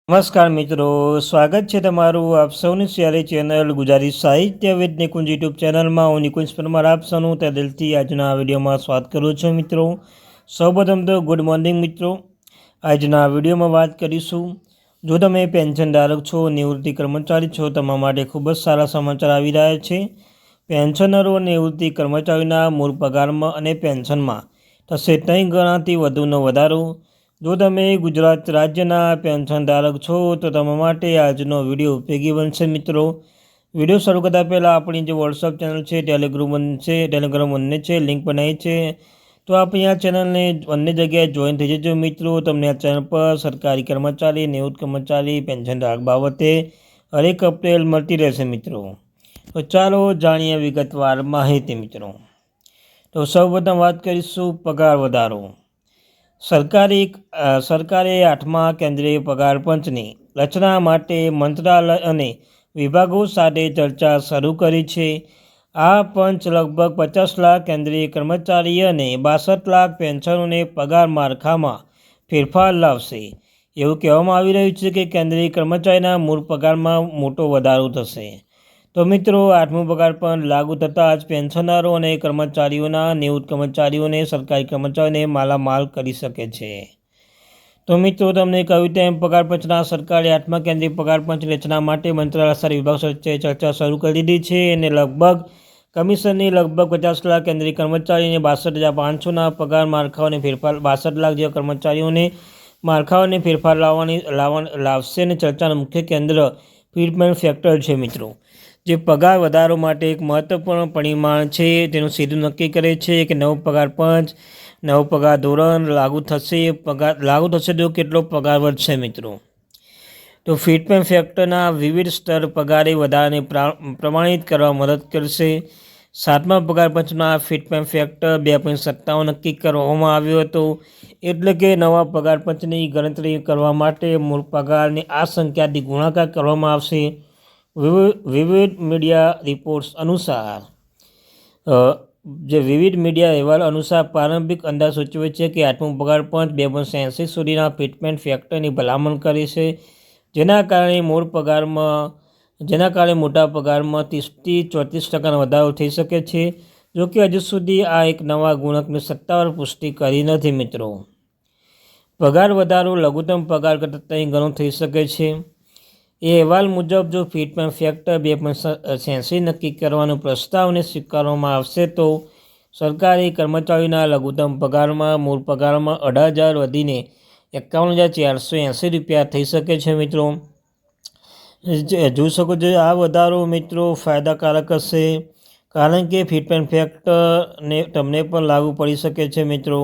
નમસ્કાર મિત્રો, સ્વાગત છે તમારું આપ સૌની સિયારી ચેનલ ગુજરાતી સાહિત્ય વિદ નિકુંજ યુટ્યુબ ચેનલમાં. હું નિકુંજ પરમાર આપ સૌનું તે દિલથી આજના વિડીયોમાં સ્વાગત કરું છું મિત્રો. સૌપ્રથમ તો ગુડ મોર્નિંગ મિત્રો. આજના વિડીયોમાં વાત કરીશું, જો તમે પેન્શન ધારક છો, નિવૃત્તિ કર્મચારી છો, તમારા માટે ખૂબ જ સારા સમાચાર આવી રહ્યા છે. પેન્શનરો અને નિવૃત્તિ કર્મચારીના મૂળ પગારમાં અને પેન્શનમાં થશે 3 ગણાથી વધુનો વધારો. જો તમે ગુજરાત રાજ્યના પેન્શન ધારક છો તો તમારા માટે આજનો વિડીયો ઉપયોગી બનશે મિત્રો. વિડીયો શરૂ કરતા પહેલાં આપણી જે વોટ્સઅપ ચેનલ છે, ટેલિગ્રામ બંને છે, લિંક બનાવી છે, તો આપણી આ ચેનલને બંને જગ્યાએ જોઈન થઈ જજો મિત્રો. તમને આ ચેનલ પર સરકારી કર્મચારી, નિવૃત્ત કર્મચારી, પેન્શન ધારક બાબતે હરેક અપડેટ મળતી રહેશે મિત્રો. તો ચાલો જાણીએ વિગતવાર માહિતી મિત્રો. તો સૌપ્રથમ વાત કરીશું પગાર વધારો. સરકારે 8મા કેન્દ્રીય પગાર પંચની રચના માટે મંત્રાલય અને વિભાગો સાથે ચર્ચા શરૂ કરી છે. આ પંચ લગભગ 50 લાખ કેન્દ્રીય કર્મચારી અને 62 લાખ પેન્શનરોને પગાર માળખામાં ફેરફાર લાવશે. એવું કહેવામાં આવી રહ્યું છે કે કેન્દ્રીય કર્મચારીના મૂળ પગારમાં મોટો વધારો થશે. તો મિત્રો, 8મો પગાર પણ લાગુ થતાં જ પેન્શનરો અને કર્મચારીઓના નિવૃત્ત કર્મચારીઓને, સરકારી કર્મચારીઓને માલામાલ કરી શકે છે. તો મિત્રો, તમને કહ્યું તેમ પગાર પંચના સરકારે 8મા કેન્દ્રીય પગાર પંચની રચના માટે મંત્રાલય સાથે વિભાગ વચ્ચે ચર્ચા શરૂ કરી દીધી છે અને કમિશનની લગભગ 50 લાખ કેન્દ્રીય કર્મચારી અને 62,500ના પગાર માળખાઓને ફેરફાર 62 લાખ જેવા કર્મચારીઓને માળખાઓને ફેરફાર લાવશે અને ચર્ચાનું મુખ્ય કેન્દ્ર ફિટમેન્ટ ફેક્ટર છે મિત્રો, જે પગાર વધારો માટે એક મહત્વપૂર્ણ પરિમાણ છે. તેનું સીધું નક્કી કરે છે કે નવો પગાર પંચ, નવો પગાર ધોરણ લાગુ થશે તો કેટલો પગાર વધશે મિત્રો. તો ફિટમેન્ટ ફેક્ટરના વિવિધ સ્તર પગારે વધારાને પ્રમાણિત કરવા મદદ કરશે. 7મા પગાર પંચમાં ફિટમેન્ટ ફેક્ટર 2.57 નક્કી કરવામાં આવ્યો હતો. એટલે કે નવા પગાર પંચની ગણતરી કરવા માટે મૂળ પગારની આ સંખ્યાથી ગુણાકાર કરવામાં આવશે. વિવિધ મીડિયા રિપોર્ટ્સ અનુસાર વિવિધ મીડિયા અહેવાલ અનુસાર પ્રારંભિક અંદાજ સૂચવે છે કે 8મો પગાર પંચ 2.86 સુધીના ફિટમેન્ટ ફેક્ટરની ભલામણ કરે છે, જેના કારણે મોટા પગારમાં 30થી 34% વધારો થઈ શકે છે. જોકે હજુ સુધી આ એક નવા ગુણકની સત્તાવાર પુષ્ટિ કરી નથી મિત્રો. પગાર વધારો લઘુત્તમ પગાર કરતાં 3 ગણો થઈ શકે છે. એ અહેવાલ મુજબ જો ફિટમેન્ટ ફેક્ટર 2.86 નક્કી કરવાનો પ્રસ્તાવને સ્વીકારવામાં આવશે તો સરકારી કર્મચારીઓના લઘુત્તમ પગારમાં મૂળ પગારમાં 18,000 વધીને 51,480 રૂપિયા થઈ શકે છે મિત્રો. જોઈ શકો છો આ વધારો મિત્રો ફાયદાકારક હશે, કારણ કે ફિટમેન્ટ ફેક્ટરને તમને પણ લાગુ પડી શકે છે મિત્રો.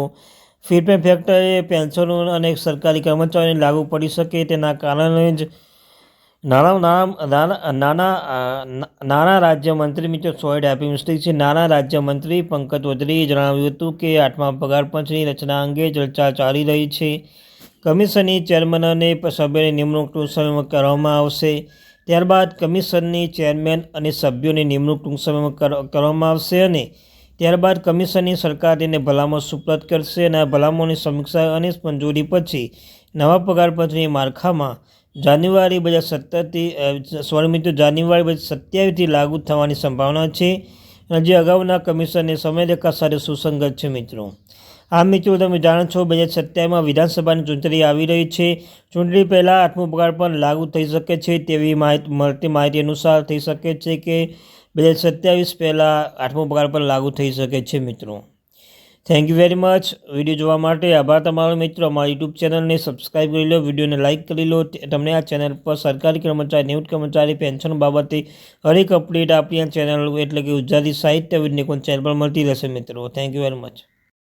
ફિટમેન્ટ ફેક્ટર એ પેન્શનો અને સરકારી કર્મચારીઓને લાગુ પડી શકે, તેના કારણે જ નાણાં રાજ્યમંત્રી મિત્રો નાણાં રાજ્યમંત્રી પંકજ ચૌધરીએ જણાવ્યું હતું કે 8મા પગાર પંચની રચના અંગે ચર્ચા ચાલી રહી છે. કમિશનની ચેરમેન અને સભ્યોની નિમણૂક ટૂંક સમયમાં કરવામાં આવશે. ત્યારબાદ કમિશનની ચેરમેન અને સભ્યોની નિમણૂક ટૂંક સમયમાં કરવામાં આવશે અને ત્યારબાદ કમિશનની સરકાર તેને ભલામણ સુપરત કરશે અને આ ભલામણોની સમીક્ષા અને મંજૂરી પછી નવા પગાર પંચની માળખામાં જાન્યુઆરી 2027થી લાગુ થવાની સંભાવના છે, જે અગાઉના કમિશનની સમયરેખા સાથે સુસંગત છે મિત્રો. આ મિત્રો, તમે જાણો છો 2027માં વિધાનસભાની ચૂંટણી આવી રહી છે. ચૂંટણી પહેલાં 8મો પગાર પણ લાગુ થઈ શકે છે તેવી મળતી માહિતી અનુસાર થઈ શકે છે કે 2027 પહેલાં 8મો પગાર પણ લાગુ થઈ શકે છે મિત્રો. Thank you very much. Video જોવા માટે આભાર તમારો મિત્રો. અમારી યુટ્યુબ ચેનલને સબસ્ક્રાઈબ કરી લો, વિડીયોને લાઇક કરી લો. તમને આ ચેનલ પર સરકારી કર્મચારી, નિવૃત્ત કર્મચારી, પેન્શન બાબતે હરેક અપડેટ આપણી આ ચેનલ એટલે કે ગુજરાતી સાહિત્ય વિદ નિકુંજ ચેનલ પર મળતી રહેશે મિત્રો. Thank you very much.